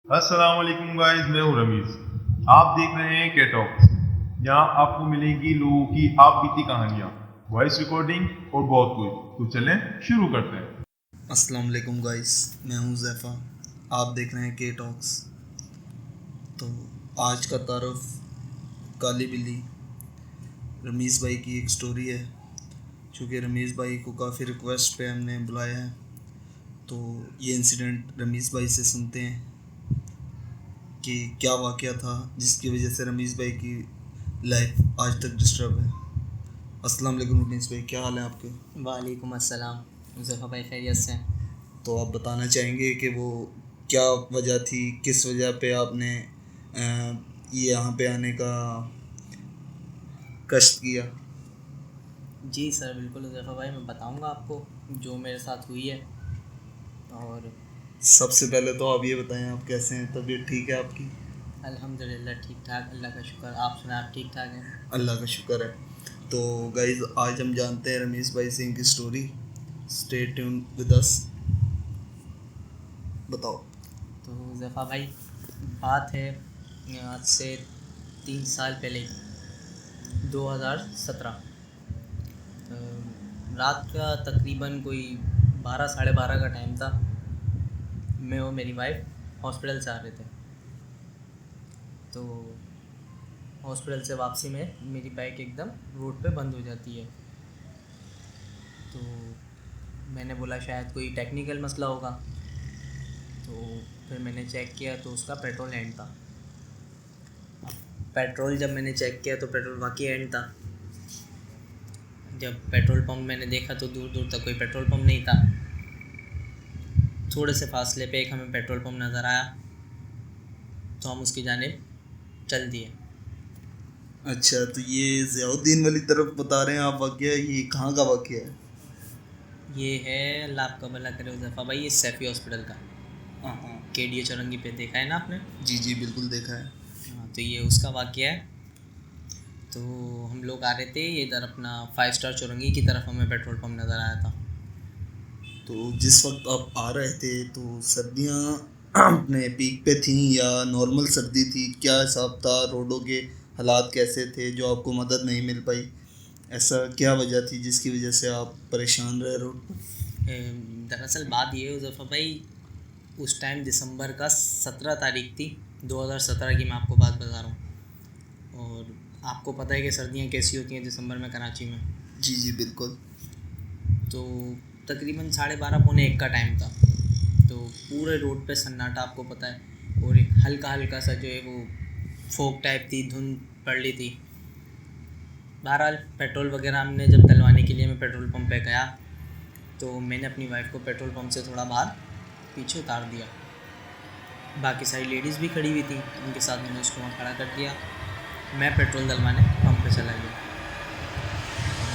अस्सलाम वालेकुम गाइस, मैं हूं रमीज। आप देख रहे हैं के टॉक्स। यहाँ आपको मिलेगी लोगों की आप बीती कहानियाँ, वॉइस रिकॉर्डिंग और बहुत कुछ। तो चलें शुरू करते हैं। अस्सलाम वालेकुम गाइस, मैं हूं ज़ैफ़ा। आप देख रहे हैं के टॉक्स। तो आज का तारुफ काली बिल्ली रमीज़ भाई की एक स्टोरी है। चूँकि रमीज़ भाई को काफ़ी रिक्वेस्ट पे हमने बुलाया है, तो ये इंसिडेंट रमीज़ भाई से सुनते हैं कि क्या वाक़या था जिसकी वजह से रमीज़ भाई की लाइफ आज तक डिस्टर्ब है। अस्सलाम वालेकुम रमीज़ भाई, क्या हाल है आपके? वालेकुम अस्सलाम। मुज़फ़्फ़र भाई खैरियत से हैं? तो आप बताना चाहेंगे कि वो क्या वजह थी, किस वजह पे आपने ये यहाँ पे आने का कष्ट किया? जी सर, बिल्कुल मुज़फ़्फ़र भाई, मैं बताऊंगा आपको जो मेरे साथ हुई है। और सबसे पहले तो आप ये बताएं, आप कैसे हैं? तबीयत ठीक है आपकी? अल्हम्दुलिल्लाह ठीक ठाक, अल्लाह का शुक्र। आप सुनाएं, आप ठीक ठाक हैं? अल्लाह का शुक्र है। तो गाइज, आज हम जानते हैं रमीज़ भाई से इनकी story. Stay tune with us. बताओ। तो मुज़फ़्फ़र भाई, बात है आज से 3 साल पहले की, 2017। रात का तकरीबन कोई 12 साढ़े 12 का टाइम था। मैं और मेरी वाइफ हॉस्पिटल से आ रहे थे। तो हॉस्पिटल से वापसी में मेरी बाइक एकदम रोड पे बंद हो जाती है। तो मैंने बोला शायद कोई टेक्निकल मसला होगा। तो फिर मैंने चेक किया तो उसका पेट्रोल एंड था। पेट्रोल जब मैंने चेक किया तो पेट्रोल वाकई एंड था। जब पेट्रोल पंप मैंने देखा तो दूर दूर तक कोई पेट्रोल पंप नहीं था। थोड़े से फासले पे एक हमें पेट्रोल पंप नज़र आया, तो हम उसकी जानिब चल दिए। अच्छा, तो ये ज़ियाउद्दीन वाली तरफ बता रहे हैं आप वाक़या? ये कहाँ का वाक़या है? ये है, अल्लाह आपका भला करे मुज़फ़्फ़र भाई, ये सैफ़ी हॉस्पिटल का। हाँ, केडीए चौरंगी पे देखा है ना आपने? जी जी बिल्कुल देखा है। हाँ, तो ये उसका वाक़या है। तो हम लोग आ रहे थे इधर अपना 5 स्टार चौरंगी की तरफ, हमें पेट्रोल पंप नज़र आया था। तो जिस वक्त आप आ रहे थे तो सर्दियाँ अपने पीक पे थी या नॉर्मल सर्दी थी? क्या हिसाब था? रोडों के हालात कैसे थे जो आपको मदद नहीं मिल पाई? ऐसा क्या वजह थी जिसकी वजह से आप परेशान रहे रोड पर? दरअसल बात ये है मुज़फ़्फ़र भाई, उस टाइम दिसंबर का 17 तारीख थी, 2017 की मैं आपको बात बता रहा हूँ। और आपको पता है कि सर्दियाँ कैसी होती हैं दिसंबर में कराची में। जी जी बिल्कुल। तो तकरीबन 12:30 पौने 1 का टाइम था। तो पूरे रोड पे सन्नाटा, आपको पता है। और एक हल्का हल्का सा जो है वो फोक टाइप थी, धुंध पड़ ली थी। बहरहाल पेट्रोल वगैरह हमने जब डलवाने के लिए मैं पेट्रोल पंप पे गया, तो मैंने अपनी वाइफ को पेट्रोल पंप से थोड़ा बाहर पीछे उतार दिया। बाकी सारी लेडीज़ भी खड़ी हुई थी, उनके साथ मैंने उसको वहाँ खड़ा कर दिया। मैं पेट्रोल डलवाने पंप पे चला गया।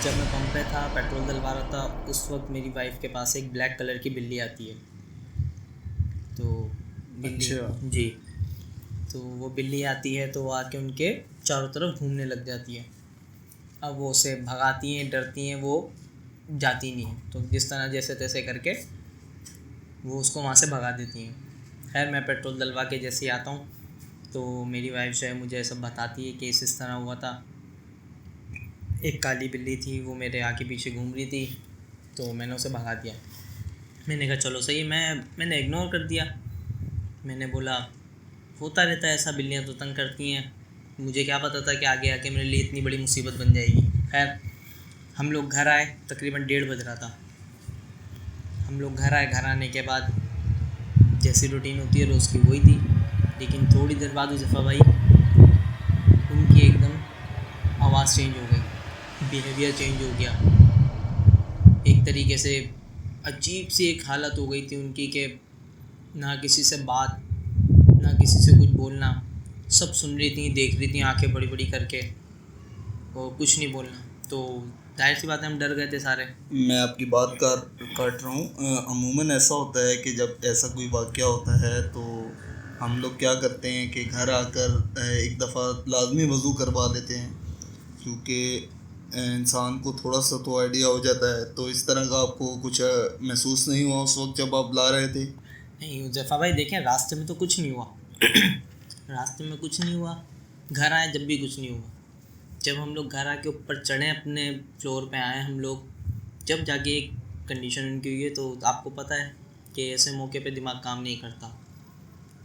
जब मैं पंप पे था, पेट्रोल डलवा रहा था, उस वक्त मेरी वाइफ के पास एक ब्लैक कलर की बिल्ली आती है। तो बिल्ली, अच्छा। जी, तो वो बिल्ली आती है तो वो आके उनके चारों तरफ घूमने लग जाती है। अब वो उसे भगाती हैं, डरती हैं, वो जाती नहीं है। तो जिस तरह जैसे तैसे करके वो उसको वहाँ से भगा देती हैं। खैर, मैं पेट्रोल डलवा के जैसे ही आता हूँ तो मेरी वाइफ जो है मुझे सब बताती है कि इस तरह हुआ था। एक काली बिल्ली थी, वो मेरे आगे पीछे घूम रही थी, तो मैंने उसे भगा दिया। मैंने कहा चलो सही, मैंने इग्नोर कर दिया। मैंने बोला होता रहता है ऐसा, बिल्लियाँ तो तंग करती हैं। मुझे क्या पता था कि आगे आके मेरे लिए इतनी बड़ी मुसीबत बन जाएगी। खैर, हम लोग घर आए, तकरीबन 1:30 बज रहा था। हम लोग घर आए, घर आने के बाद जैसी रूटीन होती है रोज़ की वही थी। लेकिन थोड़ी देर बाद मुज़फ़्फ़र भाई, उनकी एकदम आवाज़ चेंज हो गई, बिहेवियर चेंज हो गया। एक तरीके से अजीब सी एक हालत हो गई थी उनकी कि ना किसी से बात, ना किसी से कुछ बोलना। सब सुन रही थी, देख रही थी आंखें बड़ी बड़ी करके, और कुछ नहीं बोलना। तो जाहिर सी बात है, हम डर गए थे सारे। मैं आपकी बात काट रहा हूँ। अमूमन ऐसा होता है कि जब ऐसा कोई वाक़या होता है तो हम लोग क्या करते हैं कि घर आकर एक दफ़ा लाजमी वज़ू करवा लेते हैं, क्योंकि इंसान को थोड़ा सा तो आइडिया हो जाता है। तो इस तरह का आपको कुछ महसूस नहीं हुआ उस वक्त जब आप ला रहे थे? नहीं मुज़फ़्फ़र भाई, देखें रास्ते में तो कुछ नहीं हुआ। रास्ते में कुछ नहीं हुआ, घर आए जब भी कुछ नहीं हुआ। जब हम लोग घर आके ऊपर चढ़े, अपने फ्लोर पे आए हम लोग, जब जाके एक कंडीशन उनकी हुई है, तो आपको पता है कि ऐसे मौके पे दिमाग काम नहीं करता।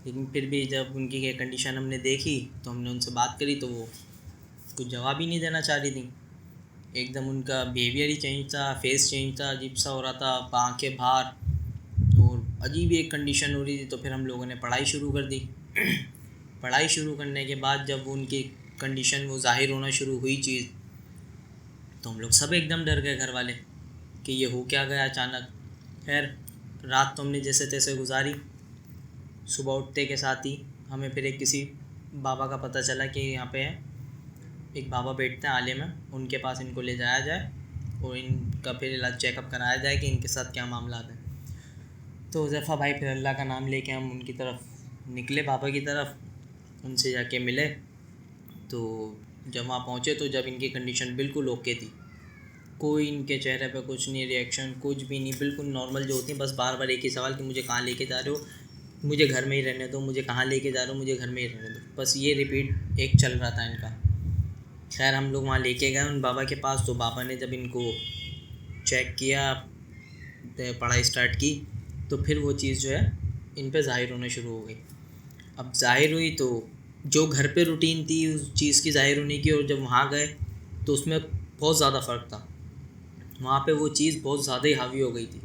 लेकिन फिर भी जब उनकी ये कंडीशन हमने देखी तो हमने उनसे बात करी, तो वो कुछ जवाब ही नहीं देना चाह रही थी। एकदम उनका बिहेवियर ही चेंज था, फेस चेंज था, अजीब सा हो रहा था, आँखें बाहर, और अजीब ही एक कंडीशन हो रही थी। तो फिर हम लोगों ने पढ़ाई शुरू कर दी। पढ़ाई शुरू करने के बाद जब उनकी कंडीशन वो ज़ाहिर होना शुरू हुई चीज़, तो हम लोग सब एकदम डर गए घर वाले कि ये हो क्या गया अचानक। खैर रात तो हमने जैसे तैसे गुजारी। सुबह उठते के साथ ही हमें फिर एक किसी बाबा का पता चला कि यहाँ पे एक बाबा बैठते हैं आले में, उनके पास इनको ले जाया जाए और इनका फिर इलाज चेकअप कराया जाए कि इनके साथ क्या मामला है। तो हुज़ैफ़ा भाई फिर अल्लाह का नाम लेके हम उनकी तरफ निकले, बाबा की तरफ, उनसे जाके मिले। तो जब वहाँ पहुँचे तो जब इनकी कंडीशन बिल्कुल ओके थी, कोई इनके चेहरे पे कुछ नहीं, रिएक्शन कुछ भी नहीं, बिल्कुल नॉर्मल जो होती है। बस बार बार एक ही सवाल कि मुझे कहाँ लेके जा रहे हो, मुझे घर में ही रहने दो, मुझे कहाँ लेके जा रहे हो, मुझे घर में ही रहने दो, बस ये रिपीट एक चल रहा था इनका। खैर हम लोग वहाँ लेके गए उन बाबा के पास। तो बाबा ने जब इनको चेक किया, पढ़ाई स्टार्ट की, तो फिर वो चीज़ जो है इन पे ज़ाहिर होना शुरू हो गई। अब ज़ाहिर हुई तो जो घर पे रूटीन थी उस चीज़ की ज़ाहिर होने की, और जब वहाँ गए तो उसमें बहुत ज़्यादा फ़र्क था। वहाँ पे वो चीज़ बहुत ज़्यादा ही हावी हो गई थी,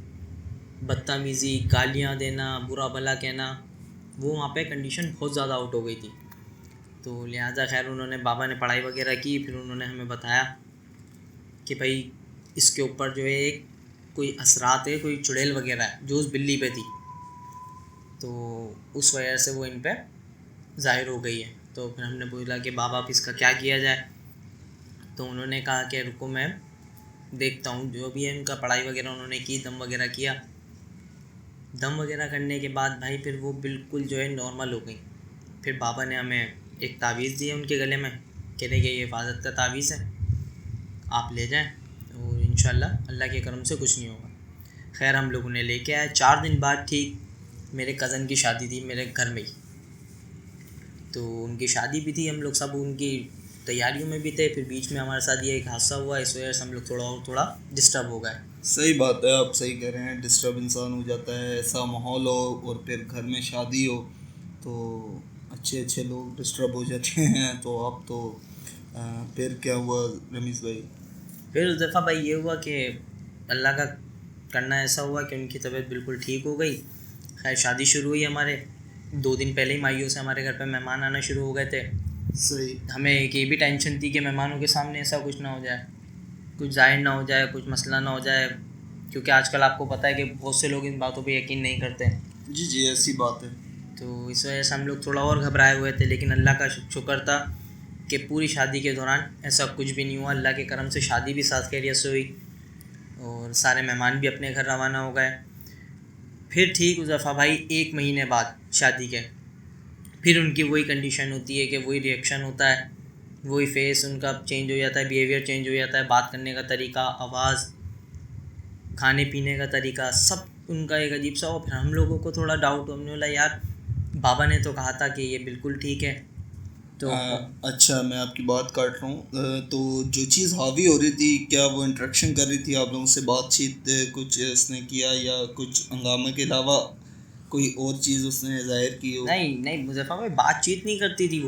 बदतमीज़ी, गालियाँ देना, बुरा भला कहना, वो वहाँ पे कंडीशन बहुत ज़्यादा आउट हो गई थी। तो लिहाजा खैर उन्होंने, बाबा ने पढ़ाई वगैरह की, फिर उन्होंने हमें बताया कि भाई इसके ऊपर जो है एक कोई असरात है, कोई चुड़ैल वगैरह है जो उस बिल्ली पे थी, तो उस वजह से वो इन पे ज़ाहिर हो गई है। तो फिर हमने बोला कि बाबा अब इसका क्या किया जाए। तो उन्होंने कहा कि रुको मैं देखता हूँ, जो भी है उनका पढ़ाई वगैरह उन्होंने की, दम वगैरह किया। दम वगैरह करने के बाद भाई फिर वो बिल्कुल जो है नॉर्मल हो गई। फिर बाबा ने हमें एक तावीज़ दिया उनके गले में, कह रहे कि ये हिफाजत का तावीज़ है, आप ले जाएं और इंशाल्लाह अल्लाह के करम से कुछ नहीं होगा। खैर हम लोग उन्हें लेके आए। 4 दिन बाद ठीक मेरे कज़न की शादी थी मेरे घर में ही, तो उनकी शादी भी थी, हम लोग सब उनकी तैयारियों में भी थे। फिर बीच में हमारे साथ ये एक हादसा हुआ, इस वजह से हम लोग थोड़ा डिस्टर्ब हो गए। सही बात है, आप सही कह रहे हैं, डिस्टर्ब इंसान हो जाता है, ऐसा माहौल हो और फिर घर में शादी हो तो अच्छे लोग डिस्टर्ब हो जाते हैं। तो आप तो फिर क्या हुआ रमीज़ भाई? फिर उस दफ़ा भाई ये हुआ कि अल्लाह का करना ऐसा हुआ कि उनकी तबीयत बिल्कुल ठीक हो गई। खैर शादी शुरू हुई, हमारे 2 दिन पहले ही माइयों से हमारे घर पे मेहमान आना शुरू हो गए थे। सही। हमें एक ये भी टेंशन थी कि मेहमानों के सामने ऐसा कुछ ना हो जाए, कुछ ज़ाहिर ना हो जाए, कुछ मसला ना हो जाए, क्योंकि आजकल आपको पता है कि बहुत से लोग इन बातों पे यकीन नहीं करते। जी ऐसी बात है। तो इस वजह से हम लोग थोड़ा और घबराए हुए थे, लेकिन अल्लाह का शुक्र था कि पूरी शादी के दौरान ऐसा कुछ भी नहीं हुआ। अल्लाह के करम से शादी भी साथ खैरियत से हुई और सारे मेहमान भी अपने घर रवाना हो गए। फिर ठीक हुज़ैफ़ा भाई 1 महीने बाद शादी के फिर उनकी वही कंडीशन होती है कि वही रिएक्शन होता है, वही फेस उनका चेंज हो जाता है, बिहेवियर चेंज हो जाता है, बात करने का तरीका, आवाज़, खाने पीने का तरीका, सब उनका एक अजीब सा हो। फिर हम लोगों को थोड़ा डाउट, हमने बोला यार बाबा ने तो कहा था कि ये बिल्कुल ठीक है। तो अच्छा मैं आपकी बात काट रहा हूँ। तो जो चीज़ हावी हो रही थी, क्या वो इंटरेक्शन कर रही थी आप लोगों से, बातचीत कुछ उसने किया या कुछ हंगामे के अलावा कोई और चीज़ उसने जाहिर की हो? नहीं मुज़फ़्फ़र भाई बातचीत नहीं करती थी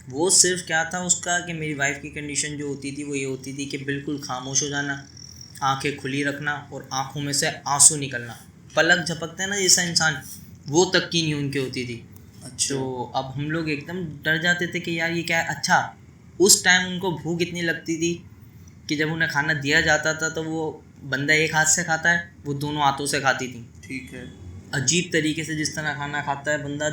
वो सिर्फ क्या था उसका कि मेरी वाइफ़ की कंडीशन जो होती थी वो ये होती थी कि बिल्कुल खामोश हो जाना, आंखें खुली रखना और आंखों में से आंसू निकलना, पलक झपकते हैं ना जैसा इंसान, वो तक की नहीं उनकी होती थी। अच्छा। तो अब हम लोग एकदम डर जाते थे कि यार ये क्या है। अच्छा उस टाइम उनको भूख इतनी लगती थी कि जब उन्हें खाना दिया जाता था तो वो बंदा एक हाथ से खाता है, वो दोनों हाथों से खाती थी। ठीक है। अजीब तरीके से जिस तरह खाना खाता है बंदा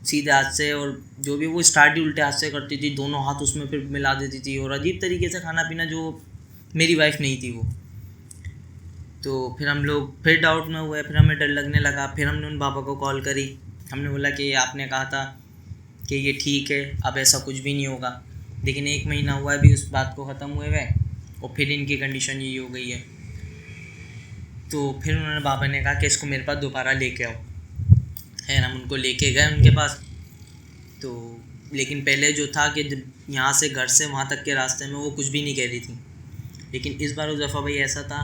सीधे हाथ से, और जो भी वो स्टार्ट ही उल्टे हाथ से करती थी, दोनों हाथ उसमें फिर मिला देती थी, और अजीब तरीके से खाना पीना जो मेरी वाइफ नहीं थी वो। तो फिर हम लोग फिर डाउट में हुए, फिर हमें डर लगने लगा। फिर हमने उन बाबा को कॉल करी, हमने बोला कि आपने कहा था कि ये ठीक है, अब ऐसा कुछ भी नहीं होगा। लेकिन 1 महीना हुआ है भी उस बात को ख़त्म हुए हुए, और फिर इनकी कंडीशन यही हो गई है। तो फिर उन्होंने बाबा ने कहा कि इसको मेरे पास दोबारा लेके आओ। खैर हम उनको लेके गए उनके पास, तो लेकिन पहले जो था कि जब यहाँ से घर से वहाँ तक के रास्ते में वो कुछ भी नहीं कह रही थी, लेकिन इस बार उज़ैफ़ा भाई ऐसा था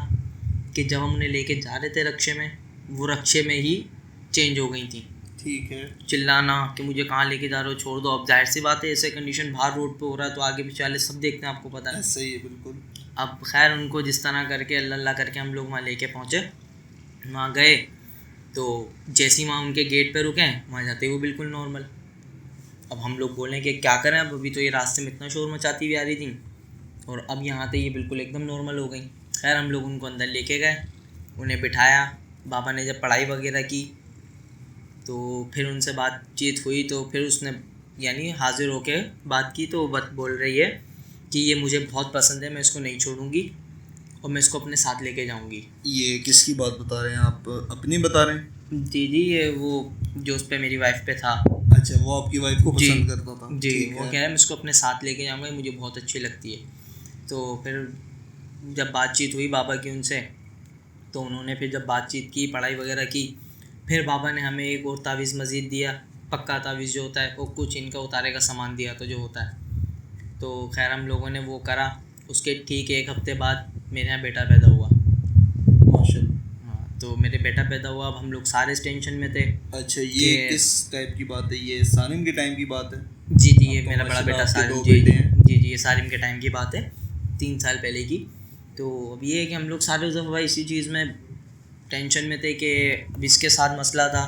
कि जब हम उन्हें लेके जा रहे थे रक्शे में, वो रक्शे में ही चेंज हो गई थी। ठीक है। चिल्लाना कि मुझे कहाँ लेके जा रहे हो, छोड़ दो। अब जाहिर सी बात है, ऐसे कंडीशन बाहर रोड पे हो रहा है तो आगे पीछे वाले सब देखते हैं, आपको पता है। सही है, बिल्कुल। अब खैर उनको जिस तरह करके अल्लाह अल्लाह करके हम लोग वहाँ लेके पहुँचे, वहाँ गए तो जैसे ही वहाँ उनके गेट पे रुके, वहाँ जाते ही वो बिल्कुल नॉर्मल। अब हम लोग बोले कि क्या करें, अब अभी तो ये रास्ते में इतना शोर मचाती हुई आ रही थी और अब यहाँ पे ये बिल्कुल एकदम नॉर्मल हो गई। खैर हम लोग उनको अंदर लेके गए, उन्हें बिठाया। बाबा ने जब पढ़ाई वगैरह की तो फिर उनसे बातचीत हुई, तो फिर उसने यानी हाजिर होके बात की, तो वो बोल रही है कि ये मुझे बहुत पसंद है, मैं इसको नहीं छोड़ूंगी और मैं इसको अपने साथ लेके जाऊंगी। ये किसकी बात बता रहे हैं आप, अपनी बता रहे हैं? जी जी, ये वो जो उस पर मेरी वाइफ पे था। अच्छा, वो आपकी वाइफ को जी पसंद करता था? जी, ठीक वो है। कह रहा है मैं इसको अपने साथ लेके जाऊंगा, ये मुझे बहुत अच्छी लगती है। तो फिर जब बातचीत हुई बाबा की उनसे, तो उन्होंने फिर जब बातचीत की, पढ़ाई वगैरह की, फिर बाबा ने हमें एक और तावीज़ मज़ीद दिया, पक्का तावीज़ जो होता है, और कुछ इनका उतारे का सामान दिया तो जो होता है। तो खैर हम लोगों ने वो करा। उसके ठीक 1 हफ़्ते बाद मेरे यहाँ बेटा पैदा हुआ। माशाल्लाह। हाँ, तो मेरे बेटा पैदा हुआ। अब हम लोग सारे इस टेंशन में थे। अच्छा, ये कि- किस टाइप की बात है? ये सानिम के टाइम की बात है? जी जी, ये अब तो मेरा बड़ा माशाल्लाह बेटा आपके सारिम। 2 जी बेटे हैं। जी जी, ये सारिम के टाइम की बात है, 3 साल पहले की। तो अब ये है कि हम लोग सारे उज़ैफ़ा भाई इसी चीज़ में टेंशन में थे कि अब इसके साथ मसला था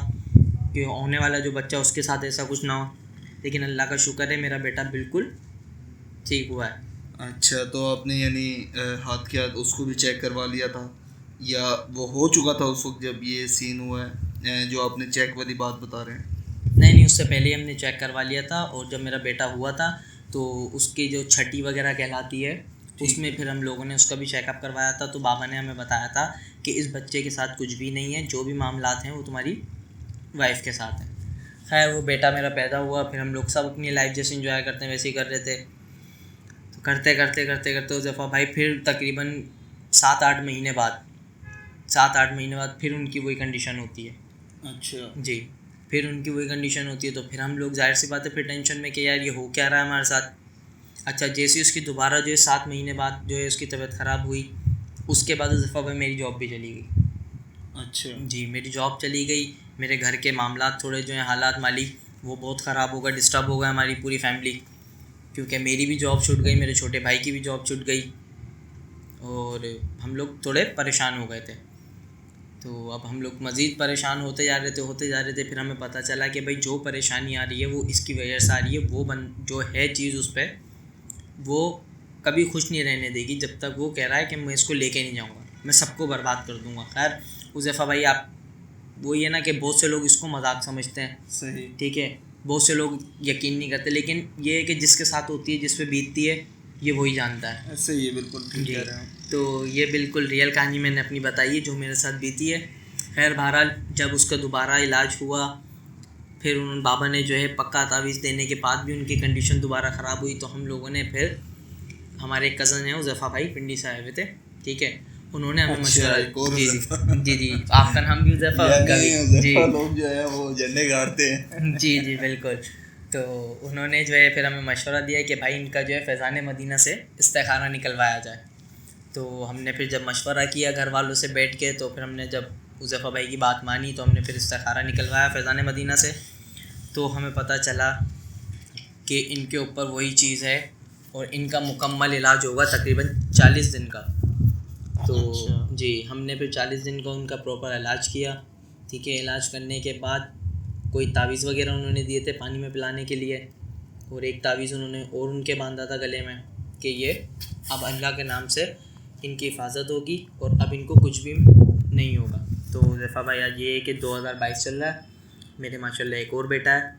कि होने वाला जो बच्चा उसके साथ ऐसा कुछ ना हो। लेकिन अल्लाह का शुक्र है, मेरा बेटा बिल्कुल ठीक हुआ है। अच्छा, तो आपने यानी हाथ के हाथ उसको भी चेक करवा लिया था, या वो हो चुका था उस वक्त जब ये सीन हुआ है, जो आपने चेक वाली बात बता रहे हैं? नहीं, उससे पहले ही हमने चेक करवा लिया था। और जब मेरा बेटा हुआ था तो उसकी जो छठी वगैरह कहलाती है, उसमें फिर हम लोगों ने उसका भी चेकअप करवाया था। तो बाबा ने हमें बताया था कि इस बच्चे के साथ कुछ भी नहीं है, जो भी मामलात हैं वो तुम्हारी वाइफ के साथ हैं। खैर वो बेटा मेरा पैदा हुआ, फिर हम लोग सब अपनी लाइफ जैसे इंजॉय करते हैं वैसे ही कर रहे थे। तो करते करते करते करते उज़ैफ़ा भाई फिर तकरीबन 7-8 महीने बाद 7-8 महीने बाद फिर उनकी वही कंडीशन होती है। अच्छा। जी, फिर उनकी वही कंडीशन होती है। तो फिर हम लोग जाहिर सी बात है फिर टेंशन में कि यार ये हो क्या रहा है हमारे साथ। अच्छा, जैसे ही उसकी दोबारा जो है 7 महीने बाद जो है उसकी तबीयत ख़राब हुई, उसके बाद उज़ैफ़ा भाई मेरी जॉब भी चली गई। अच्छा। जी, मेरी जॉब चली गई। मेरे घर के मामलात थोड़े जो हैं हालात माली वो बहुत ख़राब हो गए, डिस्टर्ब हो गए हमारी पूरी फैमिली, क्योंकि मेरी भी जॉब छूट गई, मेरे छोटे भाई की भी जॉब छूट गई और हम लोग थोड़े परेशान हो गए थे। तो अब हम लोग मज़ीद परेशान होते जा रहे थे। फिर हमें पता चला कि भाई जो परेशानी आ रही है वो इसकी वजह से आ रही है। वो जो है चीज़ उस पर वो कभी खुश नहीं रहने देगी जब तक वो कह रहा है कि मैं इसको लेके नहीं जाऊँगा, मैं सबको बर्बाद कर दूँगा। खैर उज़ैफ़ा भाई, आप वो ये ना कि बहुत से लोग इसको मजाक समझते हैं, सही। ठीक है, बहुत से लोग यकीन नहीं करते, लेकिन ये है कि जिसके साथ होती है, जिस पे बीतती है, ये वही जानता है। ऐसे ये बिल्कुल ठीक जी, कह रहे हैं। तो ये बिल्कुल रियल कहानी मैंने अपनी बताई है जो मेरे साथ बीती है। खैर बहरहाल जब उसका दोबारा इलाज हुआ, फिर उन बाबा ने जो है पक्का तावीज़ देने के बाद भी उनकी कंडीशन दोबारा ख़राब हुई, तो हम लोगों ने फिर हमारे एक कज़न है उज़ैफ़ा भाई, पिंडी से आए हुए थे, ठीक है, उन्होंने हमें मशवरा। जी जी जी जी, आपका नाम भी उज़ैफ़ा, उनका भी। जी, लोग जो है वो झंडे गाड़ते हैं। जी जी बिल्कुल। तो उन्होंने जो है फिर हमें मशवरा दिया कि भाई इनका जो है फैज़ान मदीना से इस्तिखारा निकलवाया जाए। तो हमने फिर जब मशवरा किया घर वालों से बैठ के, तो फिर हमने जब उज़ैफ़ा भाई की बात मानी तो हमने फिर इस्तिखारा निकलवाया फैज़ान मदीना से। तो हमें पता चला कि इनके ऊपर वही चीज़ है और इनका मुकम्मल इलाज होगा तकरीबन 40 दिन का। तो अच्छा। जी, हमने फिर 40 दिन का उनका प्रॉपर इलाज किया, ठीक है। इलाज करने के बाद कोई तावीज़ वगैरह उन्होंने दिए थे पानी में पिलाने के लिए, और एक तावीज़ उन्होंने और उनके बांधा था गले में कि ये अब अल्लाह के नाम से इनकी हिफाजत होगी और अब इनको कुछ भी नहीं होगा। तो उज़ैफ़ा भाई आज ये है कि 2022 चल रहा है, मेरे माशाल्लाह एक और बेटा है,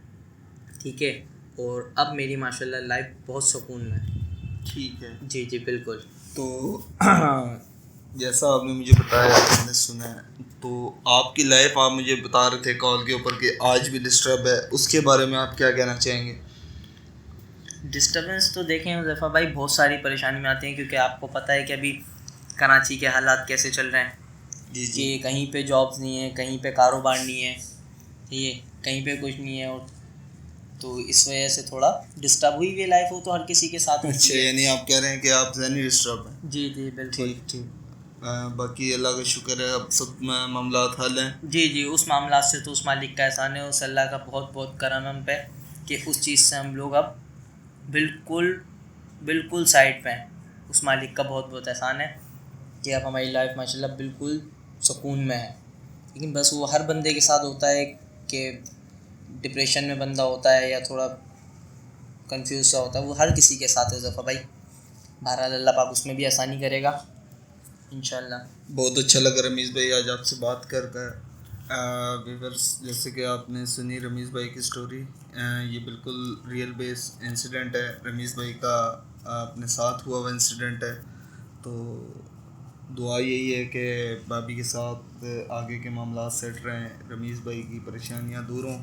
ठीक है, और अब मेरी माशाल्लाह लाइफ बहुत सुकून में है। ठीक है। जी जी बिल्कुल। तो जैसा आपने मुझे बताया, मैंने सुना है, तो आपकी लाइफ आप मुझे बता रहे थे कॉल के ऊपर कि आज भी डिस्टर्ब है, उसके बारे में आप क्या कहना चाहेंगे? डिस्टर्बेंस तो देखें उज़ैफ़ा भाई, बहुत सारी परेशानी में आती हैं, क्योंकि आपको पता है कि अभी कराची के हालात कैसे चल रहे हैं जी कि कहीं पे जॉब्स नहीं है, कहीं पे कारोबार नहीं है, ठीक है, कहीं पे कुछ नहीं है, और तो इस वजह से थोड़ा डिस्टर्ब हुई हुई लाइफ हो तो हर किसी के साथ होती अच्छा, है। यानी आप कह रहे हैं कि आप जहनी डिस्टर्ब हैं। जी जी बिल्कुल। ठीक ठीक। बाकी अल्लाह का शुक्र है, अब सब मामला हल हैं। जी जी, उस मामला से तो उस मालिक का एहसान है, उस अल्लाह का बहुत बहुत करम हम पे कि उस चीज़ से हम लोग अब बिल्कुल बिल्कुल साइड पे हैं। उस मालिक का बहुत बहुत एहसान है कि अब हमारी लाइफ माशाल्लाह बिल्कुल सुकून में है। लेकिन बस वो हर बंदे के साथ होता है कि डिप्रेशन में बंदा होता है या थोड़ा कंफ्यूज सा होता है, वो हर किसी के साथ है ज़फ़ा भाई। बहरहाल अल्लाह पाक उसमें भी आसानी करेगा इंशाल्लाह। बहुत अच्छा लगा रमीज़ भाई आज आपसे बात कर कर। व्यूअर्स, जैसे कि आपने सुनी रमीज़ भाई की स्टोरी, ये बिल्कुल रियल बेस इंसिडेंट है। रमीज़ भाई का अपने साथ हुआ हुआ इंसिडेंट है। तो दुआ यही है कि भाभी के साथ आगे के मामला सेट रहें, रमीज़ भाई की परेशानियां दूर हों।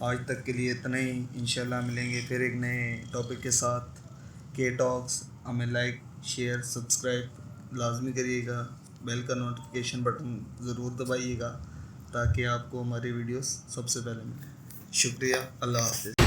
आज तक के लिए इतना ही, इंशाल्लाह मिलेंगे फिर एक नए टॉपिक के साथ। के टॉक्स, हमें लाइक शेयर सब्सक्राइब लाजमी करिएगा, बेल का नोटिफिकेशन बटन ज़रूर दबाइएगा ताकि आपको हमारी वीडियोस सबसे पहले मिले। शुक्रिया, अल्लाह हाफ़िज़।